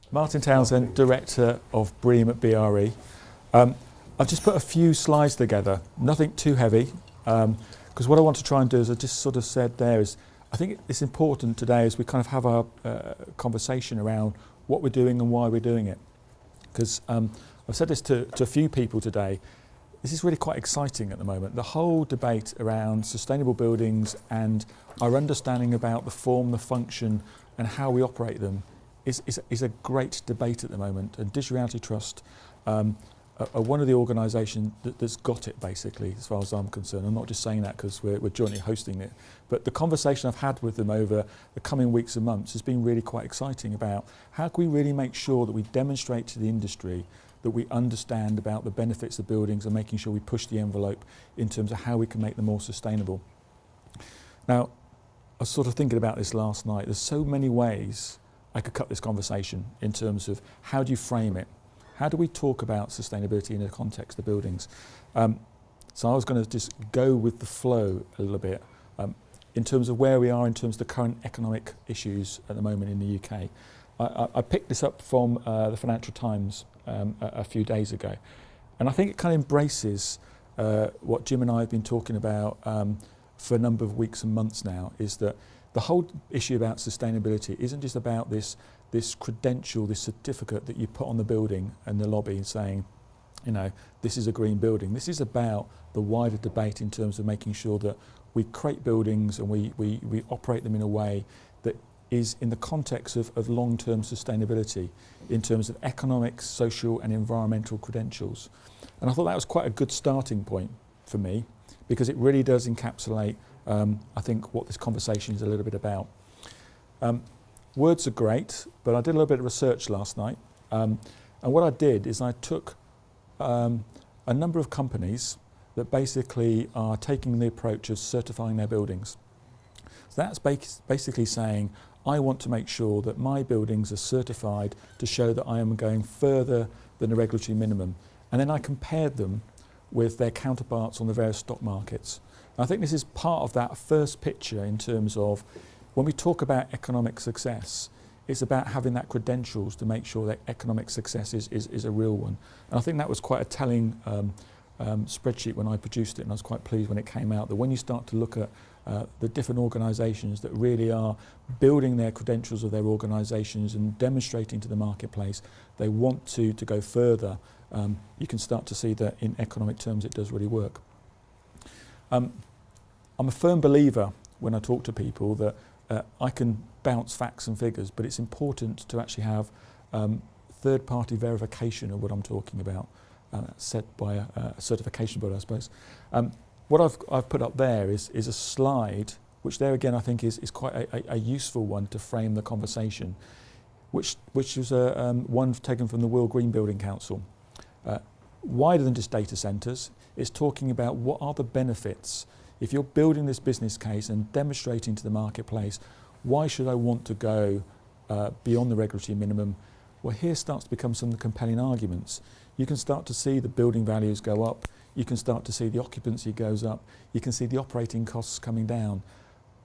Martin Townsend, Director of Breeam at BRE. I've just put a few slides together, nothing too heavy, because what I want to try and do, as I just sort of said there, is I think it's important today as we kind of have our conversation around what we're doing and why we're doing it. Because I've said this to a few people today, this is really quite exciting at the moment. The whole debate around sustainable buildings and our understanding about the form, the function and how we operate them is a great debate at the moment. And Digital Realty Trust are one of the organisations that's got it, basically, as far as I'm concerned. I'm not just saying that because we're jointly hosting it, but the conversation I've had with them over the coming weeks and months has been really quite exciting about how can we really make sure that we demonstrate to the industry that we understand about the benefits of buildings and making sure we push the envelope in terms of how we can make them more sustainable. Now, I was sort of thinking about this last night. There's so many ways I could cut this conversation in terms of how do you frame it? How do we talk about sustainability in the context of buildings? So I was going to just go with the flow a little bit in terms of where we are in terms of the current economic issues at the moment in the UK. I picked this up from the Financial Times a few days ago, and I think it kind of embraces what Jim and I have been talking about for a number of weeks and months now, is that the whole issue about sustainability isn't just about this credential, this certificate that you put on the building and the lobby saying, you know, this is a green building. This is about the wider debate in terms of making sure that we create buildings and we operate them in a way that is in the context of long-term sustainability in terms of economic, social and environmental credentials. And I thought that was quite a good starting point for me, because it really does encapsulate, I think, what this conversation is a little bit about. Words are great, but I did a little bit of research last night. And what I did is I took a number of companies that basically are taking the approach of certifying their buildings. So that's basically saying, I want to make sure that my buildings are certified to show that I am going further than the regulatory minimum. And then I compared them with their counterparts on the various stock markets. And I think this is part of that first picture in terms of when we talk about economic success, it's about having that credentials to make sure that economic success is a real one. And I think that was quite a telling spreadsheet when I produced it, and I was quite pleased when it came out that when you start to look at the different organisations that really are building their credentials of their organisations and demonstrating to the marketplace they want to go further, you can start to see that in economic terms it does really work. I'm a firm believer when I talk to people that I can bounce facts and figures, but it's important to actually have third-party verification of what I'm talking about, set by a certification board, I suppose. What I've put up there is a slide, which there again I think is quite a useful one to frame the conversation, which is one taken from the World Green Building Council. Wider than just data centres, it's talking about what are the benefits. If you're building this business case and demonstrating to the marketplace, why should I want to go beyond the regulatory minimum? Well, here starts to become some of the compelling arguments. You can start to see the building values go up. You can start to see the occupancy goes up. You can see the operating costs coming down.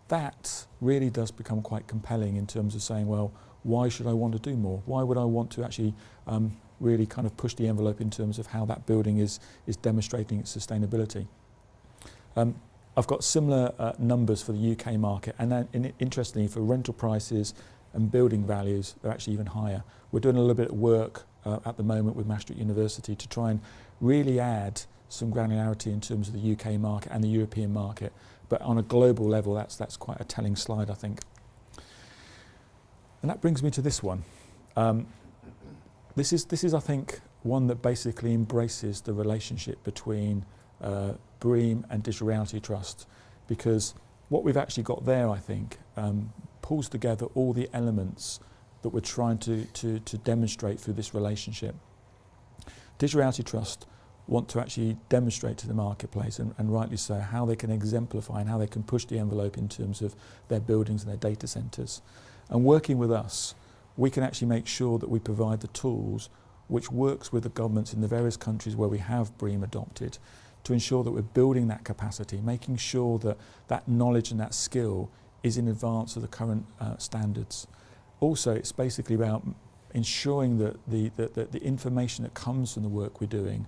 That really does become quite compelling in terms of saying, well, why should I want to do more? Why would I want to actually really kind of push the envelope in terms of how that building is demonstrating its sustainability? I've got similar numbers for the UK market, and then interestingly for rental prices and building values, they're actually even higher. We're doing a little bit of work at the moment with Maastricht University to try and really add some granularity in terms of the UK market and the European market, but on a global level that's quite a telling slide, I think. And that brings me to this one. This is I think one that basically embraces the relationship between Breeam and Digital Realty Trust, because what we've actually got there, I think, pulls together all the elements that we're trying to demonstrate through this relationship. Digital Realty Trust want to actually demonstrate to the marketplace, and rightly so, how they can exemplify and how they can push the envelope in terms of their buildings and their data centres. And working with us, we can actually make sure that we provide the tools which works with the governments in the various countries where we have Breeam adopted to ensure that we're building that capacity, making sure that that knowledge and that skill is in advance of the current standards. Also, it's basically about ensuring that the information that comes from the work we're doing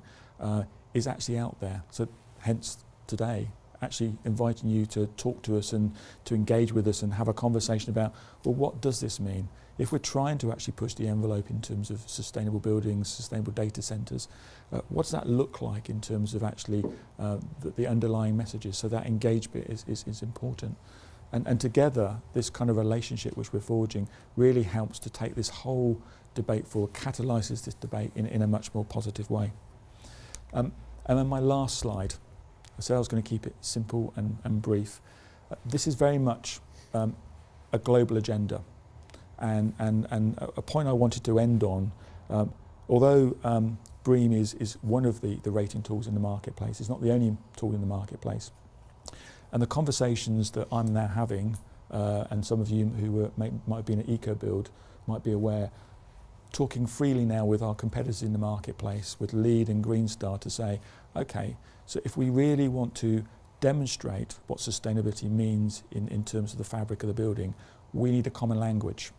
is actually out there. So hence today, actually inviting you to talk to us and to engage with us and have a conversation about, well, what does this mean? If we're trying to actually push the envelope in terms of sustainable buildings, sustainable data centres, what does that look like in terms of actually the underlying messages? So that engagement is important. And together, this kind of relationship which we're forging really helps to take this whole debate forward, catalyses this debate in a much more positive way. And then my last slide, I said I was going to keep it simple and brief. This is very much a global agenda. And a point I wanted to end on, although Breeam is one of the rating tools in the marketplace, it's not the only tool in the marketplace. And the conversations that I'm now having, and some of you who might have been at EcoBuild might be aware, talking freely now with our competitors in the marketplace, with LEED and Green Star, to say, okay, so if we really want to demonstrate what sustainability means in terms of the fabric of the building, we need a common language.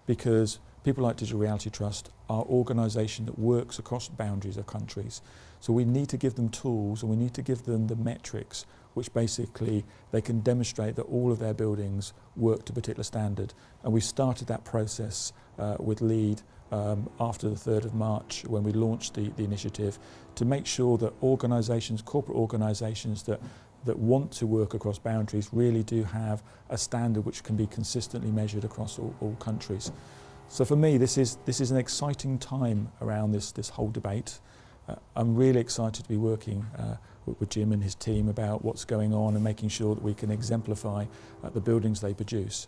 Because people like Digital Realty Trust are an organisation that works across boundaries of countries. So we need to give them tools and we need to give them the metrics which basically they can demonstrate that all of their buildings work to a particular standard. And we started that process with LEED after the 3rd of March when we launched the initiative to make sure that organisations, corporate organisations that want to work across boundaries really do have a standard which can be consistently measured across all countries. So for me, this is an exciting time around this whole debate. I'm really excited to be working with Jim and his team about what's going on and making sure that we can exemplify the buildings they produce.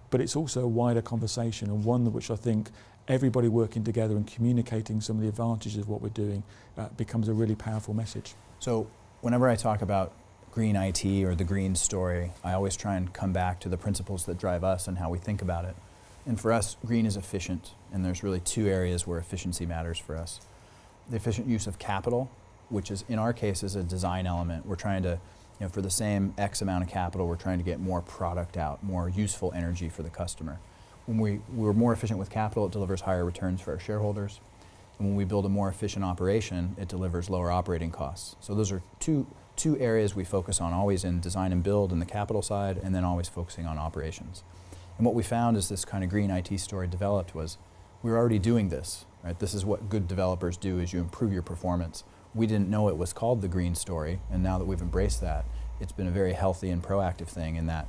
But it's also a wider conversation, and one which I think everybody working together and communicating some of the advantages of what we're doing becomes a really powerful message. So whenever I talk about green IT or the green story, I always try and come back to the principles that drive us and how we think about it. And for us, green is efficient, and there's really two areas where efficiency matters for us. The efficient use of capital, which is in our case is a design element. We're trying to, for the same X amount of capital, we're trying to get more product out, more useful energy for the customer. When we're more efficient with capital, it delivers higher returns for our shareholders. And when we build a more efficient operation, it delivers lower operating costs. So those are two areas we focus on, always in design and build in the capital side, and then always focusing on operations. And what we found as this kind of green IT story developed was we were already doing this, right? This is what good developers do, is you improve your performance. We didn't know it was called the green story, and now that we've embraced that, it's been a very healthy and proactive thing in that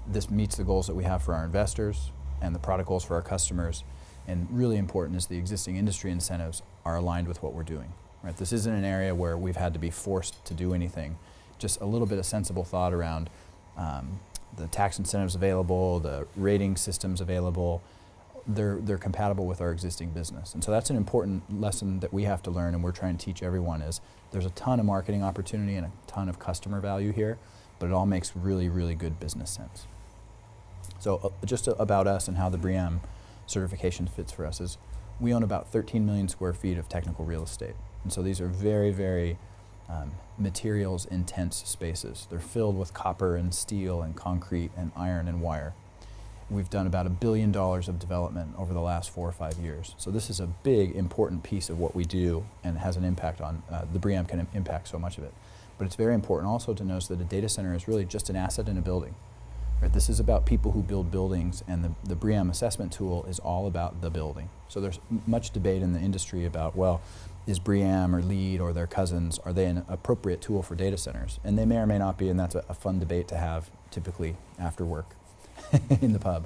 this meets the goals that we have for our investors and the product goals for our customers. And really important is the existing industry incentives are aligned with what we're doing. Right? This isn't an area where we've had to be forced to do anything. Just a little bit of sensible thought around the tax incentives available, the rating systems available. They're compatible with our existing business. And so that's an important lesson that we have to learn, and we're trying to teach everyone is there's a ton of marketing opportunity and a ton of customer value here, but it all makes really, really good business sense. So just about us and how the Breeam certification fits for us is we own about 13 million square feet of technical real estate. And so these are very, very materials intense spaces. They're filled with copper and steel and concrete and iron and wire. We've done about $1 billion of development over the last 4 or 5 years. So this is a big, important piece of what we do and has an impact on, the Breeam can impact so much of it. But it's very important also to notice that a data center is really just an asset in a building. Right? This is about people who build buildings, and the Breeam assessment tool is all about the building. So there's much debate in the industry about, well, is Breeam or LEED or their cousins, are they an appropriate tool for data centers? And they may or may not be, and that's a fun debate to have typically after work in the pub.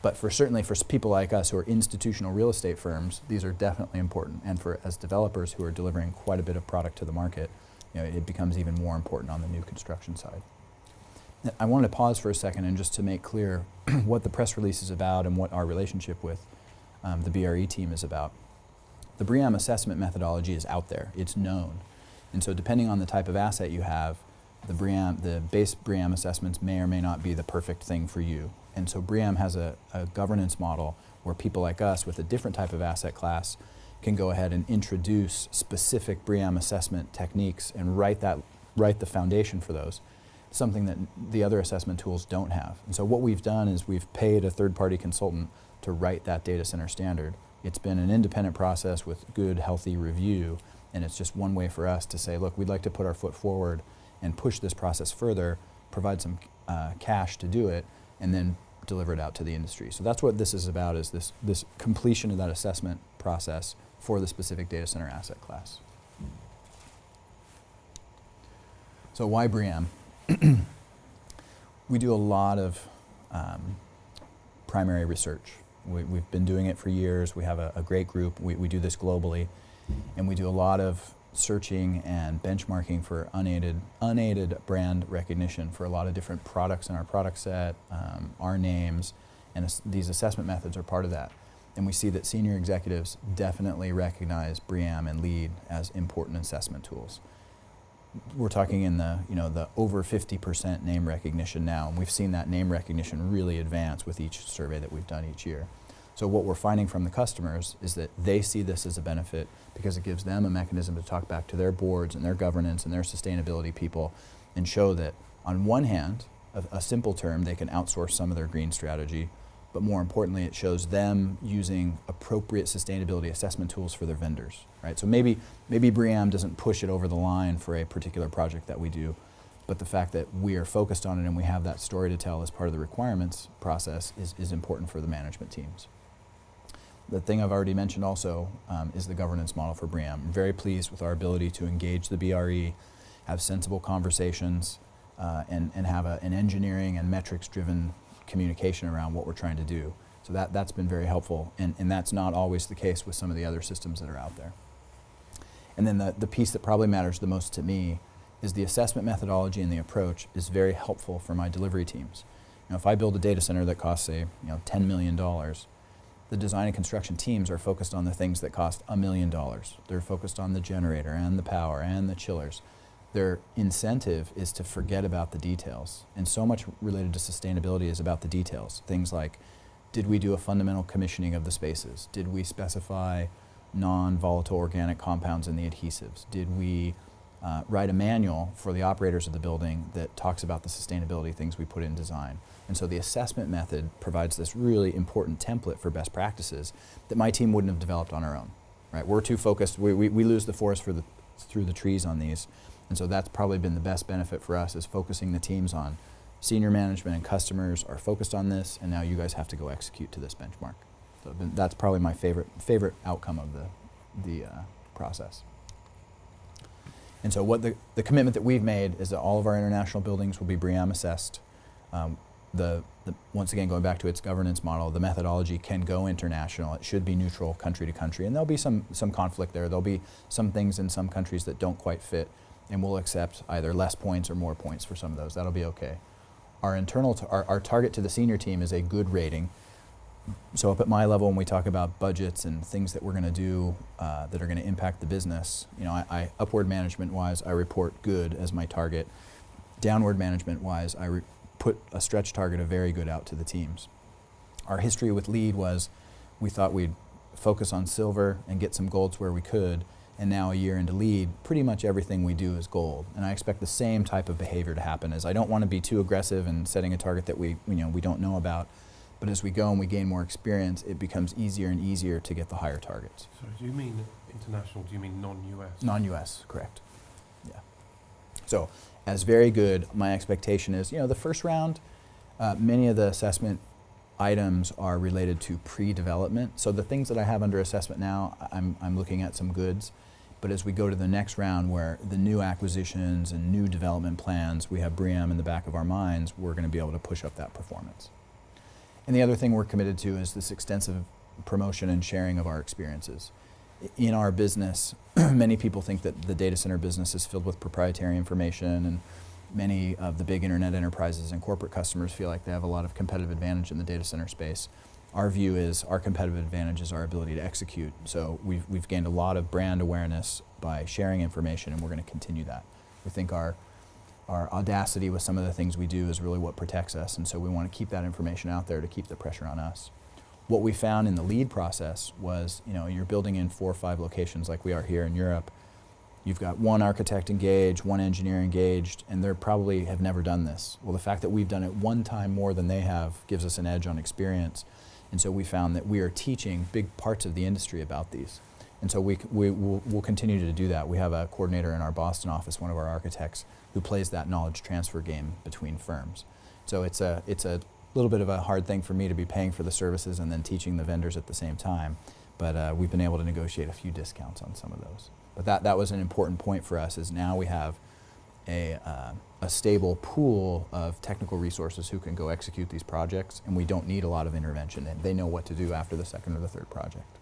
But certainly for people like us who are institutional real estate firms, these are definitely important. And as developers who are delivering quite a bit of product to the market, it becomes even more important on the new construction side. I wanted to pause for a second and just to make clear what the press release is about and what our relationship with the BRE team is about. The Breeam assessment methodology is out there. It's known. And so depending on the type of asset you have, the base Breeam assessments may or may not be the perfect thing for you. And so Breeam has a governance model where people like us with a different type of asset class can go ahead and introduce specific Breeam assessment techniques and write the foundation for those. something that the other assessment tools don't have. And so what we've done is we've paid a third-party consultant to write that data center standard. It's been an independent process with good, healthy review, and it's just one way for us to say, look, we'd like to put our foot forward and push this process further, provide some cash to do it, and then deliver it out to the industry. So that's what this is about, is this completion of that assessment process for the specific data center asset class. So why Breeam? We do a lot of primary research. We've been doing it for years. We have a great group. We do this globally, and we do a lot of searching and benchmarking for unaided brand recognition for a lot of different products in our product set, our names, and these assessment methods are part of that. And we see that senior executives definitely recognize Breeam and LEED as important assessment tools. We're talking in the over 50% name recognition now, and we've seen that name recognition really advance with each survey that we've done each year. So what we're finding from the customers is that they see this as a benefit because it gives them a mechanism to talk back to their boards and their governance and their sustainability people and show that on one hand, a simple term, they can outsource some of their green strategy, but more importantly, it shows them using appropriate sustainability assessment tools for their vendors, right? So maybe Breeam doesn't push it over the line for a particular project that we do, but the fact that we are focused on it and we have that story to tell as part of the requirements process is important for the management teams. The thing I've already mentioned also is the governance model for Breeam. I'm very pleased with our ability to engage the BRE, have sensible conversations, and have an engineering and metrics-driven communication around what we're trying to do. So that's been very helpful, and that's not always the case with some of the other systems that are out there. And then the piece that probably matters the most to me is the assessment methodology and the approach is very helpful for my delivery teams. If I build a data center that costs, say, $10 million, the design and construction teams are focused on the things that cost $1 million. They're focused on the generator and the power and the chillers. Their incentive is to forget about the details. And so much related to sustainability is about the details. Things like, did we do a fundamental commissioning of the spaces? Did we specify non-volatile organic compounds in the adhesives? Did we write a manual for the operators of the building that talks about the sustainability things we put in design? And so the assessment method provides this really important template for best practices that my team wouldn't have developed on our own. Right? We're too focused. We lose the forest through the trees on these. And so that's probably been the best benefit for us, is focusing the teams on senior management and customers are focused on this, and now you guys have to go execute to this benchmark. So that's probably my favorite outcome of the process. And so what the commitment that we've made is that all of our international buildings will be Breeam assessed. Once again, going back to its governance model, the methodology can go international. It should be neutral country to country, and there'll be some conflict there. There'll be some things in some countries that don't quite fit, and we'll accept either less points or more points for some of those. That'll be okay. Our target to the senior team is a good rating. So up at my level, when we talk about budgets and things that we're going to do that are going to impact the business, I upward management-wise, I report good as my target. Downward management-wise, I put a stretch target of very good out to the teams. Our history with LEED was we thought we'd focus on silver and get some golds where we could, and now a year into LEED, pretty much everything we do is gold. And I expect the same type of behavior to happen. As I don't want to be too aggressive in setting a target that we don't know about, but as we go and we gain more experience, it becomes easier and easier to get the higher targets. So do you mean international, do you mean non-US? Non-US, correct. Yeah. So as very good, my expectation is, the first round, many of the assessment items are related to pre-development. So the things that I have under assessment now, I'm looking at some goods. But as we go to the next round, where the new acquisitions and new development plans, we have Breeam in the back of our minds, we're going to be able to push up that performance. And the other thing we're committed to is this extensive promotion and sharing of our experiences. In our business, many people think that the data center business is filled with proprietary information, and many of the big internet enterprises and corporate customers feel like they have a lot of competitive advantage in the data center space. Our view is our competitive advantage is our ability to execute. So we've gained a lot of brand awareness by sharing information, and we're going to continue that. We think our audacity with some of the things we do is really what protects us, and so we want to keep that information out there to keep the pressure on us. What we found in the LEED process was, you're building in 4 or 5 locations like we are here in Europe. you've got one architect engaged, one engineer engaged, and they probably have never done this. Well, the fact that we've done it one time more than they have gives us an edge on experience. And so we found that we are teaching big parts of the industry about these. And so we'll continue to do that. We have a coordinator in our Boston office, one of our architects, who plays that knowledge transfer game between firms. So it's a little bit of a hard thing for me to be paying for the services and then teaching the vendors at the same time. But we've been able to negotiate a few discounts on some of those. But that was an important point for us, is now we have a stable pool of technical resources who can go execute these projects, and we don't need a lot of intervention. And they know what to do after the second or the third project.